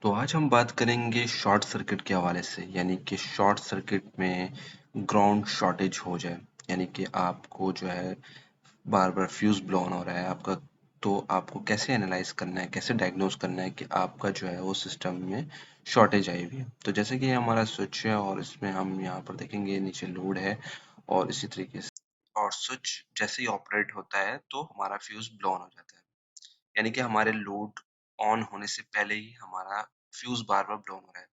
तो आज हम बात करेंगे शॉर्ट सर्किट के हवाले से, यानी कि शॉर्ट सर्किट में ग्राउंड शॉर्टेज हो जाए, यानी कि आपको जो है बार बार फ्यूज ब्लोन हो रहा है आपका। तो आपको कैसे एनालाइज करना है, कैसे डायग्नोज करना है कि आपका जो है वो सिस्टम में शॉर्टेज आई हुई है। तो जैसे कि ये हमारा स्विच है और इसमें हम यहाँ पर देखेंगे नीचे लोड है और इसी तरीके से, और स्विच जैसे ही ऑपरेट होता है तो हमारा फ्यूज ब्लोन हो जाता है, यानी कि हमारे लोड ऑन होने से पहले ही हमारा फ्यूज बार बार ब्लोन हो रहा है।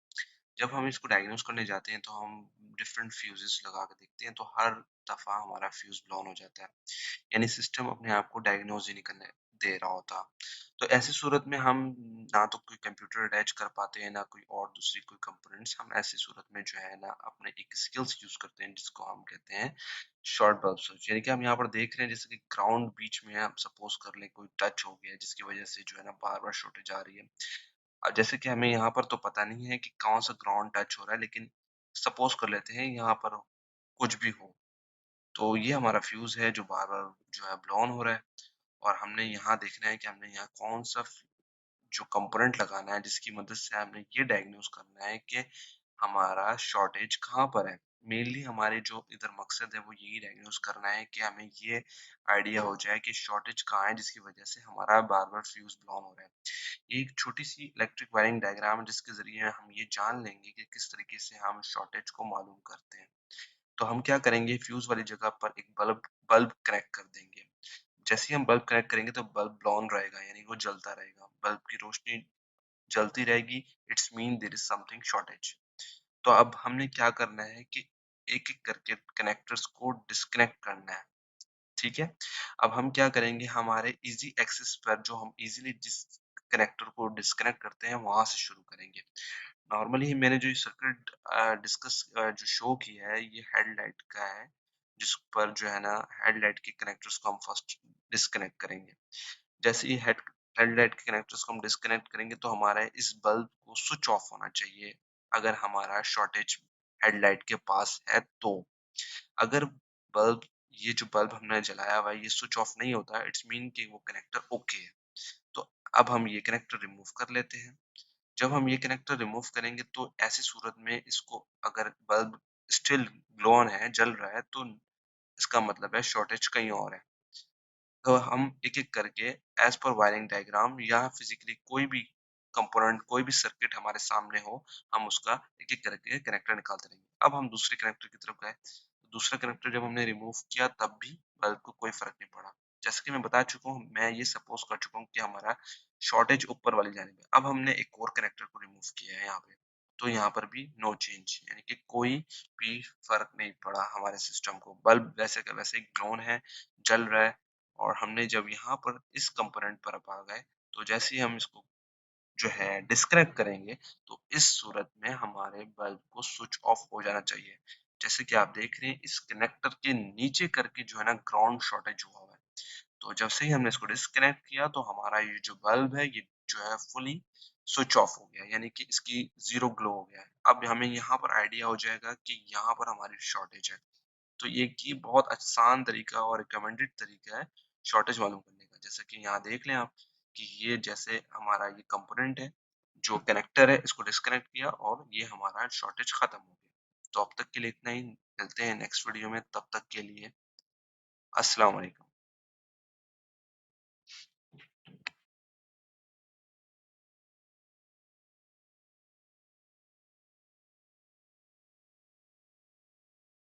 जब हम इसको डायग्नोस करने जाते हैं तो हम डिफरेंट फ्यूजेस लगा के देखते हैं, तो हर दफा हमारा फ्यूज ब्लोन हो जाता है, यानी सिस्टम अपने आप को डायग्नोज ही नहीं करने दे रहा होता। तो ऐसी सूरत में हम ना तो कोई कंप्यूटर अटैच कर पाते हैं, ना कोई और दूसरी कोई कंपोनेंट्स। हम ऐसी सूरत में जो है ना अपने एक स्किल्स यूज करते हैं जिसको हम कहते हैं शॉर्ट बल्ब स्विच। यानी कि हम यहाँ पर देख रहे हैं जैसे कि ग्राउंड बीच में है, हम सपोज कर लें कोई टच हो गया जिसकी वजह से जो है ना बार बार शॉर्टेज आ रही है। जैसे कि हमें यहाँ पर तो पता नहीं है कि कौन सा ग्राउंड टच हो रहा है, लेकिन सपोज कर लेते हैं यहाँ पर कुछ भी हो। तो ये हमारा फ्यूज है जो बार बार जो है ब्लोन हो रहा है, और हमने यहाँ देखना है कि हमने यहाँ कौन सा जो कंपोनेंट लगाना है जिसकी मदद से हमने ये डायग्नोज करना है कि हमारा शॉर्टेज कहाँ पर है। मेनली हमारे जो इधर मकसद है वो यही डायग्नोज करना है कि हमें ये आइडिया हो जाए कि शॉर्टेज कहाँ है जिसकी वजह से हमारा बार बार फ्यूज ब्लोन हो रहा है। ये एक छोटी सी इलेक्ट्रिक वायरिंग डायग्राम है जिसके जरिए हम ये जान लेंगे कि किस तरीके से हम शॉर्टेज को मालूम करते हैं। तो हम क्या करेंगे, फ्यूज वाली जगह पर एक बल्ब बल्ब कनेक्ट कर देंगे। जैसे ही हम बल्ब कनेक्ट करेंगे तो बल्ब ब्लोन रहेगा, यानी वो जलता रहेगा, बल्ब की रोशनी जलती रहेगी। It's mean there is something shortage. तो अब हमने क्या करना है कि एक एक करके कनेक्टर्स को डिस्कनेक्ट करना है। ठीक है, अब हम क्या करेंगे, हमारे इजी एक्सिस पर जो हम इजीली जिस कनेक्टर को डिस्कनेक्ट करते हैं वहां से शुरू करेंगे। नॉर्मली मैंने जो सर्किट डिस्कस जो शो किया है ये हेडलाइट का है, जिस पर जो है ना हेडलाइट के कनेक्टर्स को हम फर्स्ट डिस्कनेक्ट करेंगे। जैसे ही हेडलाइट के कनेक्टर्स को हम डिस्कनेक्ट करेंगे तो हमारा इस बल्ब को स्विच ऑफ होना चाहिए, अगर हमारा शॉर्टेज हेडलाइट के पास है तो। अगर बल्ब ये जो बल्ब हमने जलाया हुआ है ये स्विच ऑफ नहीं होता, इट्स मीन कि वो कनेक्टर ओके है। तो अब हम ये कनेक्टर रिमूव कर लेते हैं। जब हम ये कनेक्टर रिमूव करेंगे तो ऐसी सूरत में इसको, अगर बल्ब स्टिल ग्लो ऑन है, जल रहा है, तो इसका मतलब है शॉर्टेज कहीं और है। तो हम एक-एक करके एज़ पर वायरिंग डायग्राम या फिज़िकली कोई भी कंपोनेंट, कोई भी सर्किट हमारे सामने हो, हम उसका एक-एक करके कनेक्टर निकालते रहेंगे। अब हम दूसरे कनेक्टर की तरफ गए। दूसरा कनेक्टर जब हमने रिमूव किया तब भी बल्ब को कोई फ़र्क नहीं पड़ा। जैसे कि मैं बता चुका हूँ, मैं ये सपोज़ कर चुका हूँ कि हमारा शॉर्टेज ऊपर वाली जानिब है। अब हमने एक और कनेक्टर को रिमूव किया है यहाँ पे, तो यहाँ पर भी नो चेंज, यानी कि कोई भी फ़र्क नहीं पड़ा हमारे सिस्टम को। बल्ब वैसे का वैसे ही ग्लोन है, जल रहा है। और हमने जब यहाँ पर इस कंपोनेंट पर अब आ गए, तो जैसे ही हम इसको जो है डिस्कनेक्ट करेंगे, तो इस सूरत में हमारे बल्ब को स्विच ऑफ हो जाना चाहिए। जैसे कि आप देख रहे हैं इस कनेक्टर के नीचे करके जो है ना ग्राउंड शॉर्टेज हुआ हुआ है। तो जब से ही हमने इसको डिस्कनेक्ट किया तो हमारा ये जो बल्ब है ये जो है फुली स्विच ऑफ हो गया, यानी कि इसकी ज़ीरो ग्लो हो गया है। अब हमें यहाँ पर आइडिया हो जाएगा कि यहाँ पर हमारी शॉर्टेज है। तो ये बहुत आसान तरीका और रिकमेंडेड तरीका है शॉर्टेज मालूम करने का। जैसे कि यहाँ देख लें आप कि ये जैसे हमारा ये कंपोनेंट है, जो कनेक्टर है, इसको डिस्कनेक्ट किया और ये हमारा शॉर्टेज खत्म हो गया। तो अब तक के लिए इतना ही, मिलते हैं नेक्स्ट वीडियो में, तब तक के लिए अस्सलाम वालेकुम।